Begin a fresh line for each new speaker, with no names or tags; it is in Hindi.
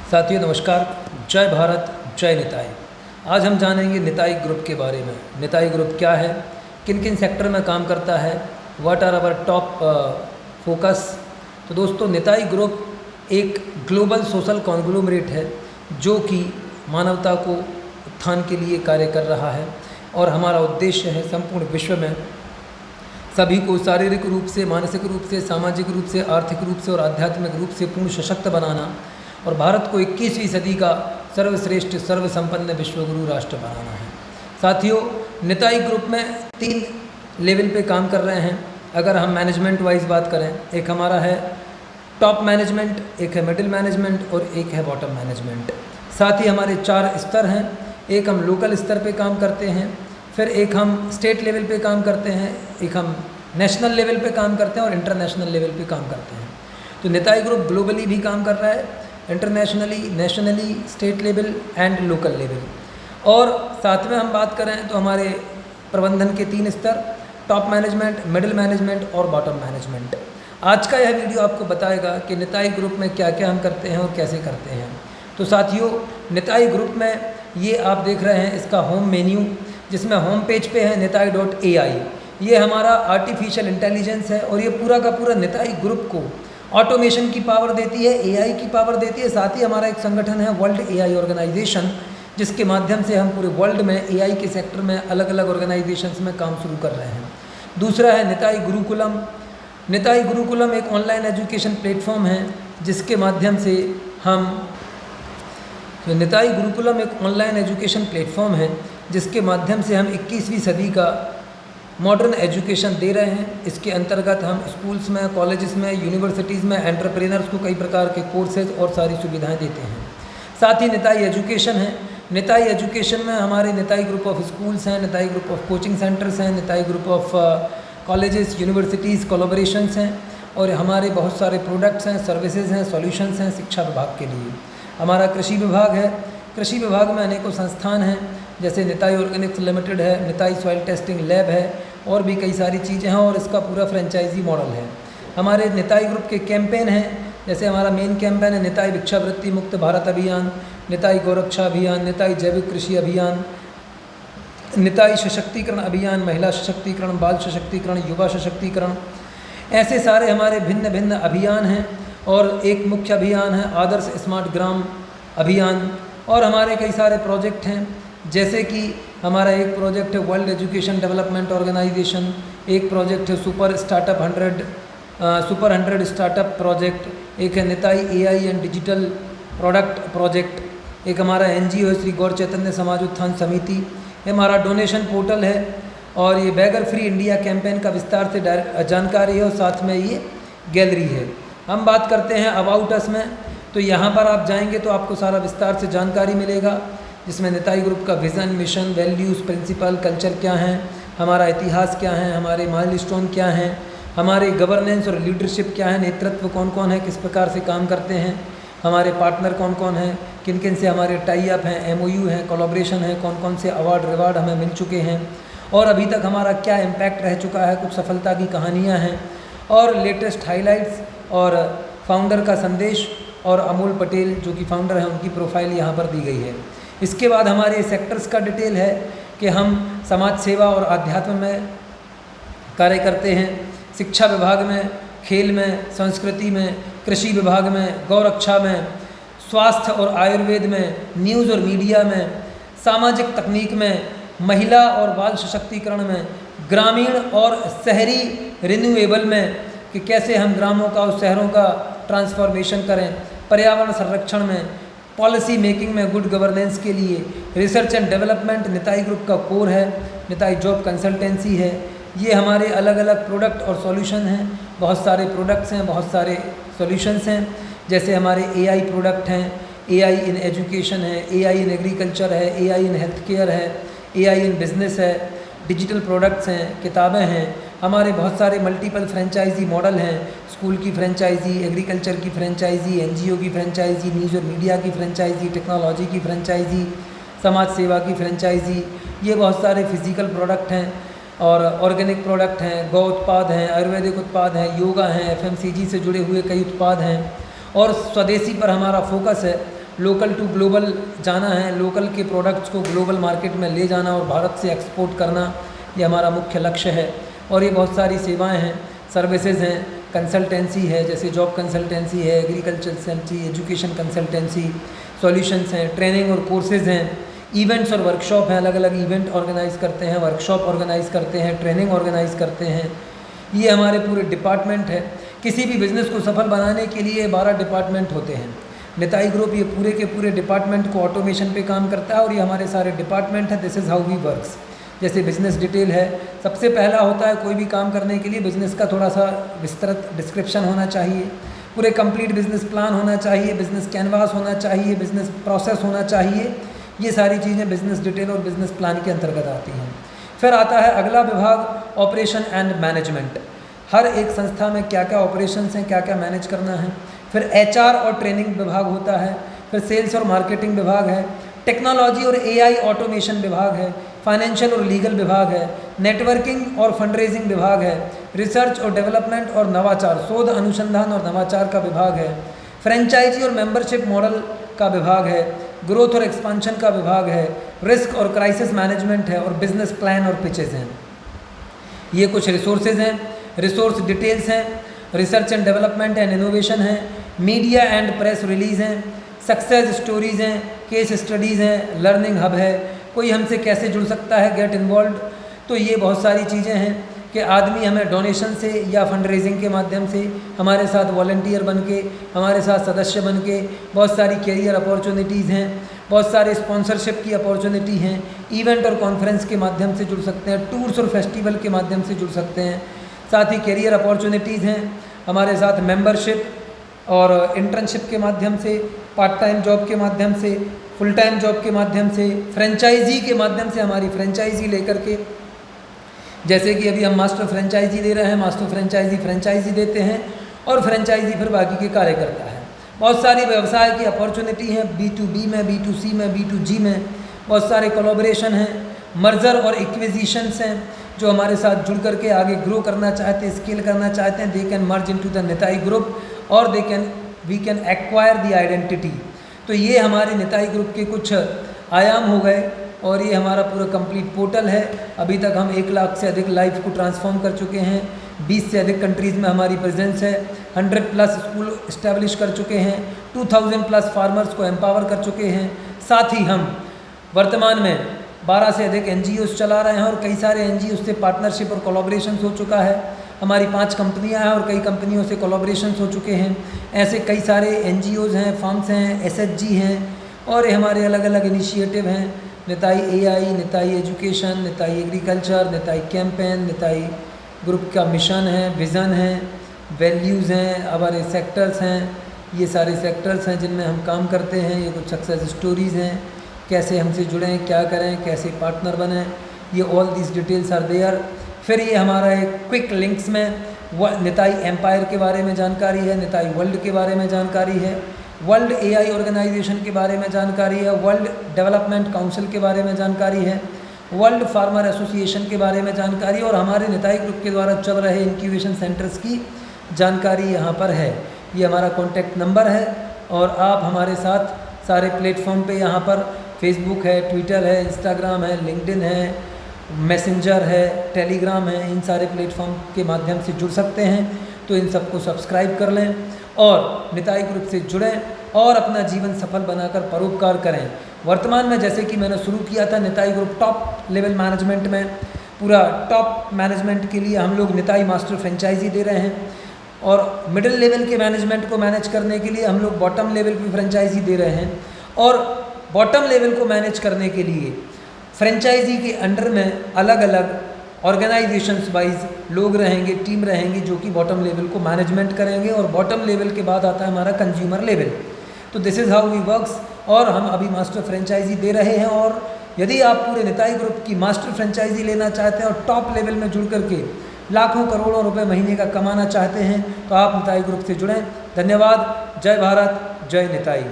साथियों नमस्कार, जय भारत, जय निताई। आज हम जानेंगे निताई ग्रुप के बारे में। निताई ग्रुप क्या है, किन किन सेक्टर में काम करता है, what are our top focus. तो दोस्तों, निताई ग्रुप एक ग्लोबल सोशल कॉन्ग्लोमरेट है जो कि मानवता को उत्थान के लिए कार्य कर रहा है और हमारा उद्देश्य है संपूर्ण विश्व में सभी को शारीरिक रूप से, मानसिक रूप से, सामाजिक रूप से, आर्थिक रूप से और आध्यात्मिक रूप से पूर्ण सशक्त बनाना और भारत को 21वीं सदी का सर्वश्रेष्ठ सर्वसंपन्न विश्वगुरु राष्ट्र बनाना है। साथियों, निताई ग्रुप में 3 लेवल पे काम कर रहे हैं। अगर हम मैनेजमेंट वाइज बात करें, एक हमारा है टॉप मैनेजमेंट, एक है मिडिल मैनेजमेंट और एक है बॉटम मैनेजमेंट। साथ ही हमारे 4 स्तर हैं। एक हम लोकल स्तर पे काम करते हैं, फिर एक हम स्टेट लेवल पे काम करते हैं, एक हम नेशनल लेवल पे काम करते हैं और इंटरनेशनल लेवल पे काम करते हैं। तो निताई ग्रुप ग्लोबली भी काम कर रहा है, internationally, nationally, state level and local level. और साथ में हम बात करें तो हमारे प्रबंधन के 3 स्तर, टॉप मैनेजमेंट, मिडिल मैनेजमेंट और बॉटम मैनेजमेंट। आज का यह वीडियो आपको बताएगा कि निताई ग्रुप में क्या क्या हम करते हैं और कैसे करते हैं। तो साथियों, निताई ग्रुप में ये आप देख रहे हैं इसका होम मेन्यू, जिसमें होम पेज पे है nitai.ai। ये हमारा आर्टिफिशियल इंटेलिजेंस है और ये पूरा का पूरा निताई ग्रुप को ऑटोमेशन की पावर देती है, एआई की पावर देती है। साथ ही हमारा एक संगठन है वर्ल्ड एआई ऑर्गेनाइजेशन, जिसके माध्यम से हम पूरे वर्ल्ड में एआई के सेक्टर में अलग अलग ऑर्गेनाइजेशंस में काम शुरू कर रहे हैं। दूसरा है निताई गुरुकुलम। निताई गुरुकुलम एक ऑनलाइन एजुकेशन प्लेटफॉर्म है जिसके माध्यम से हम निताई गुरुकुलम एक ऑनलाइन एजुकेशन प्लेटफॉर्म है जिसके माध्यम से हम 21वीं सदी का मॉडर्न एजुकेशन दे रहे हैं। इसके अंतर्गत हम स्कूल्स में, कॉलेजेस में, यूनिवर्सिटीज़ में एंटरप्रेनर्स को कई प्रकार के कोर्सेज और सारी सुविधाएं देते हैं। साथ ही निताई एजुकेशन है। निताई एजुकेशन में हमारे निताई ग्रुप ऑफ स्कूल्स हैं, Nitai group of coaching centres हैं, Nitai group of colleges, universities, collaborations हैं और हमारे बहुत सारे प्रोडक्ट्स हैं, सर्विसेज हैं, सॉल्यूशंस हैं शिक्षा विभाग के लिए। हमारा कृषि विभाग है। कृषि विभाग में अनेकों संस्थान हैं, जैसे निताई ऑर्गेनिक्स लिमिटेड है, निताई सॉइल टेस्टिंग लैब है और भी कई सारी चीज़ें हैं और इसका पूरा फ्रेंचाइजी मॉडल है। हमारे निताई ग्रुप के कैंपेन हैं, जैसे हमारा मेन कैंपेन है निताई भिक्षावृत्ति मुक्त भारत अभियान, निताई गौरक्षा अभियान, निताई जैविक कृषि अभियान, निताई सशक्तिकरण अभियान, महिला सशक्तिकरण, बाल सशक्तिकरण, युवा सशक्तिकरण। ऐसे सारे हमारे भिन्न भिन्न अभियान हैं और एक मुख्य अभियान है आदर्श स्मार्ट ग्राम अभियान। और हमारे कई सारे प्रोजेक्ट हैं, जैसे कि हमारा एक प्रोजेक्ट है वर्ल्ड एजुकेशन डेवलपमेंट ऑर्गेनाइजेशन, एक प्रोजेक्ट है सुपर 100 स्टार्टअप प्रोजेक्ट, एक है Nitai AI and digital product project, एक हमारा एनजीओ है श्री गौर चैतन्य समाज उत्थान समिति। ये हमारा डोनेशन पोर्टल है और ये बैगर फ्री इंडिया कैंपेन का विस्तार से जानकारी है और साथ में ये गैलरी है। हम बात करते हैं अबाउट अस में, तो यहाँ पर आप जाएंगे तो आपको सारा विस्तार से जानकारी मिलेगा, जिसमें निताई ग्रुप का vision, mission, values, principle, culture क्या हैं, हमारा इतिहास क्या है, हमारे माइलस्टोन क्या हैं, हमारे गवर्नेंस और लीडरशिप क्या है, नेतृत्व कौन कौन है, किस प्रकार से काम करते हैं, हमारे पार्टनर कौन कौन हैं, किन किन से हमारे टाई अप हैं, एमओयू हैं, कोलैबोरेशन है, कौन कौन से अवार्ड रिवार्ड हमें मिल चुके हैं और अभी तक हमारा क्या इम्पैक्ट रह चुका है, कुछ सफलता की कहानियाँ हैं और लेटेस्ट हाईलाइट्स और फाउंडर का संदेश और अमोल पटेल जो कि फाउंडर हैं उनकी प्रोफाइल यहाँ पर दी गई है। इसके बाद हमारे सेक्टर्स का डिटेल है कि हम समाज सेवा और अध्यात्म में कार्य करते हैं, शिक्षा विभाग में, खेल में, संस्कृति में, कृषि विभाग में, गौरक्षा में, स्वास्थ्य और आयुर्वेद में, न्यूज़ और मीडिया में, सामाजिक तकनीक में, महिला और बाल सशक्तिकरण में, ग्रामीण और शहरी रिन्यूएबल में कि कैसे हम ग्रामों का और शहरों का ट्रांसफॉर्मेशन करें, पर्यावरण संरक्षण में, पॉलिसी मेकिंग में, गुड गवर्नेंस के लिए, research and development Nitai group का कोर है, निताई जॉब कंसल्टेंसी है। ये हमारे अलग अलग प्रोडक्ट और सॉल्यूशन हैं, बहुत सारे प्रोडक्ट्स हैं, बहुत सारे सॉल्यूशंस हैं, जैसे हमारे एआई प्रोडक्ट हैं, एआई इन एजुकेशन है, एआई इन एग्रीकल्चर है, एआई इन हेल्थ केयर है, एआई इन बिजनेस है, डिजिटल प्रोडक्ट्स हैं, किताबें हैं। हमारे बहुत सारे मल्टीपल फ्रेंचाइजी मॉडल हैं, स्कूल की फ्रेंचाइजी, एग्रीकल्चर की फ्रेंचाइजी, एनजीओ की फ्रेंचाइजी, न्यूज़ और मीडिया की फ्रेंचाइजी, टेक्नोलॉजी की फ्रेंचाइजी, समाज सेवा की फ्रेंचाइजी। ये बहुत सारे फिजिकल प्रोडक्ट हैं और ऑर्गेनिक प्रोडक्ट हैं, गौ उत्पाद हैं, आयुर्वेदिक उत्पाद हैं, योगा हैं, एफएमसीजी से जुड़े हुए कई उत्पाद हैं और स्वदेशी पर हमारा फोकस है। लोकल टू ग्लोबल जाना है, लोकल के प्रोडक्ट्स को ग्लोबल मार्केट में ले जाना और भारत से एक्सपोर्ट करना, ये हमारा मुख्य लक्ष्य है। और ये बहुत सारी सेवाएं हैं, सर्विसेज हैं, कंसल्टेंसी है, जैसे जॉब कंसल्टेंसी है, agriculture consultancy, education consultancy, solutions हैं, ट्रेनिंग और कोर्सेज़ हैं, इवेंट्स और वर्कशॉप हैं, अलग अलग इवेंट ऑर्गेनाइज़ करते हैं, वर्कशॉप ऑर्गेनाइज़ करते हैं, ट्रेनिंग ऑर्गेनाइज़ करते हैं। ये हमारे पूरे डिपार्टमेंट है। किसी भी बिज़नेस को सफल बनाने के लिए 12 डिपार्टमेंट होते हैं। निताई ग्रुप ये पूरे के पूरे डिपार्टमेंट को ऑटोमेशन पे काम करता है और ये हमारे सारे डिपार्टमेंट हैं। This is how we works. जैसे बिज़नेस डिटेल है, सबसे पहला होता है कोई भी काम करने के लिए बिज़नेस का थोड़ा सा विस्तृत डिस्क्रिप्शन होना चाहिए, पूरे कंप्लीट बिज़नेस प्लान होना चाहिए, बिज़नेस कैनवास होना चाहिए, बिज़नेस प्रोसेस होना चाहिए। ये सारी चीज़ें बिज़नेस डिटेल और बिज़नेस प्लान के अंतर्गत आती हैं। फिर आता है अगला विभाग, ऑपरेशन एंड मैनेजमेंट। हर एक संस्था में क्या क्या ऑपरेशंस हैं, क्या क्या मैनेज करना है। फिर एचआर और ट्रेनिंग विभाग होता है। फिर सेल्स और मार्केटिंग विभाग है। टेक्नोलॉजी और एआई ऑटोमेशन विभाग है। फाइनेंशियल और लीगल विभाग है। नेटवर्किंग और फंडरेजिंग विभाग है। रिसर्च और डेवलपमेंट और नवाचार, शोध अनुसंधान और नवाचार का विभाग है। फ्रेंचाइजी और मेंबरशिप मॉडल का विभाग है। ग्रोथ और एक्सपांशन का विभाग है। रिस्क और क्राइसिस मैनेजमेंट है और बिजनेस प्लान और पिचेस हैं। ये कुछ रिसोर्सेज हैं, रिसोर्स डिटेल्स हैं, research and development and innovation है, मीडिया एंड प्रेस रिलीज हैं, सक्सेस स्टोरीज़ हैं, केस स्टडीज़ हैं, लर्निंग हब है, कोई हमसे कैसे जुड़ सकता है, गेट इन्वॉल्व। तो ये बहुत सारी चीज़ें हैं कि आदमी हमें डोनेशन से या फंड रेजिंग के माध्यम से हमारे साथ वॉलंटियर बन के, हमारे साथ सदस्य बन के, बहुत सारी कैरियर अपॉर्चुनिटीज़ हैं, बहुत सारे स्पॉन्सरशिप की अपॉर्चुनिटी हैं, इवेंट और कॉन्फ्रेंस के माध्यम से जुड़ सकते हैं, टूर्स और फेस्टिवल के माध्यम से जुड़ सकते हैं। साथ ही कैरियर अपॉर्चुनिटीज़ हैं हमारे साथ मेंबरशिप और इंटर्नशिप के माध्यम से, पार्ट टाइम जॉब के माध्यम से, फुल टाइम जॉब के माध्यम से, फ्रेंचाइजी के माध्यम से, हमारी फ्रेंचाइजी लेकर के, जैसे कि अभी हम मास्टर फ्रेंचाइजी दे रहे हैं, मास्टर फ्रेंचाइजी देते हैं और फ्रेंचाइजी फिर बाकी के कार्य करता है। बहुत सारी व्यवसाय की अपॉर्चुनिटी हैं, B2B में, B2C में, B2G में, बहुत सारे कोलैबोरेशन हैं, मर्जर और एक्विजिशंस हैं। जो हमारे साथ जुड़ करके आगे ग्रो करना चाहते हैं, स्केल करना चाहते हैं, they can merge into the Nitai group और we can acquire the identity. तो ये हमारे निताई ग्रुप के कुछ आयाम हो गए और ये हमारा पूरा कंप्लीट पोर्टल है। अभी तक हम 1 लाख से अधिक लाइफ को ट्रांसफॉर्म कर चुके हैं, 20 से अधिक कंट्रीज़ में हमारी प्रेजेंस है, 100+ स्कूल इस्टेब्लिश कर चुके हैं, 2000+ फार्मर्स को एम्पावर कर चुके हैं। साथ ही हम वर्तमान में 12 से अधिक NGOs चला रहे हैं और कई सारे NGOs से पार्टनरशिप और कोलैबोरेशन हो चुका है। हमारी 5 कंपनियां हैं और कई कंपनियों से कोलैबोरेशन हो चुके हैं। ऐसे कई सारे NGOs हैं, फर्म्स हैं, SHG हैं और हमारे अलग अलग इनिशिएटिव हैं। Nitai AI, Nitai education, Nitai agriculture, Nitai campaign, Nitai group का मिशन है, विज़न है, वैल्यूज़ हैं, हमारे सेक्टर्स हैं। ये सारे सेक्टर्स हैं जिनमें हम काम करते हैं। ये कुछ सक्सेस स्टोरीज़ हैं, कैसे हमसे जुड़ें, क्या करें, कैसे पार्टनर बनें, ये all this details are there. फिर ये हमारा एक क्विक लिंक्स में निताई एम्पायर के बारे में जानकारी है, निताई वर्ल्ड के बारे में जानकारी है, वर्ल्ड AI ऑर्गेनाइजेशन के बारे में जानकारी है, वर्ल्ड डेवलपमेंट काउंसिल के बारे में जानकारी है, वर्ल्ड फार्मर एसोसिएशन के बारे में जानकारी और हमारे निताई ग्रुप के द्वारा चल रहे इंक्यूबेशन सेंटर्स की जानकारी यहाँ पर है। ये हमारा कॉन्टैक्ट नंबर है और आप हमारे साथ सारे प्लेटफॉर्म पे यहाँ पर फेसबुक है, ट्विटर है, इंस्टाग्राम है, लिंक्डइन है, मैसेंजर है, टेलीग्राम है, इन सारे प्लेटफॉर्म के माध्यम से जुड़ सकते हैं। तो इन सबको सब्सक्राइब कर लें और निताई ग्रुप से जुड़ें और अपना जीवन सफल बनाकर परोपकार करें। वर्तमान में जैसे कि मैंने शुरू किया था, Nitai group top level management में, पूरा टॉप मैनेजमेंट के लिए हम लोग निताई मास्टर फ्रेंचाइजी दे रहे हैं और मिडिल लेवल के मैनेजमेंट को मैनेज करने के लिए हम लोग बॉटम लेवल की फ्रेंचाइजी दे रहे हैं और बॉटम लेवल को मैनेज करने के लिए फ्रेंचाइजी के अंडर में अलग अलग ऑर्गेनाइजेशंस वाइज लोग रहेंगे, टीम रहेंगी जो कि बॉटम लेवल को मैनेजमेंट करेंगे और बॉटम लेवल के बाद आता है हमारा कंज्यूमर लेवल। तो this is how we works और हम अभी मास्टर फ्रेंचाइजी दे रहे हैं और यदि आप पूरे निताई ग्रुप की मास्टर फ्रेंचाइजी लेना चाहते हैं और टॉप लेवल में जुड़ करके लाखों करोड़ों रुपए महीने का कमाना चाहते हैं तो आप निताई ग्रुप से जुड़ें। धन्यवाद। जय भारत, जय निताई।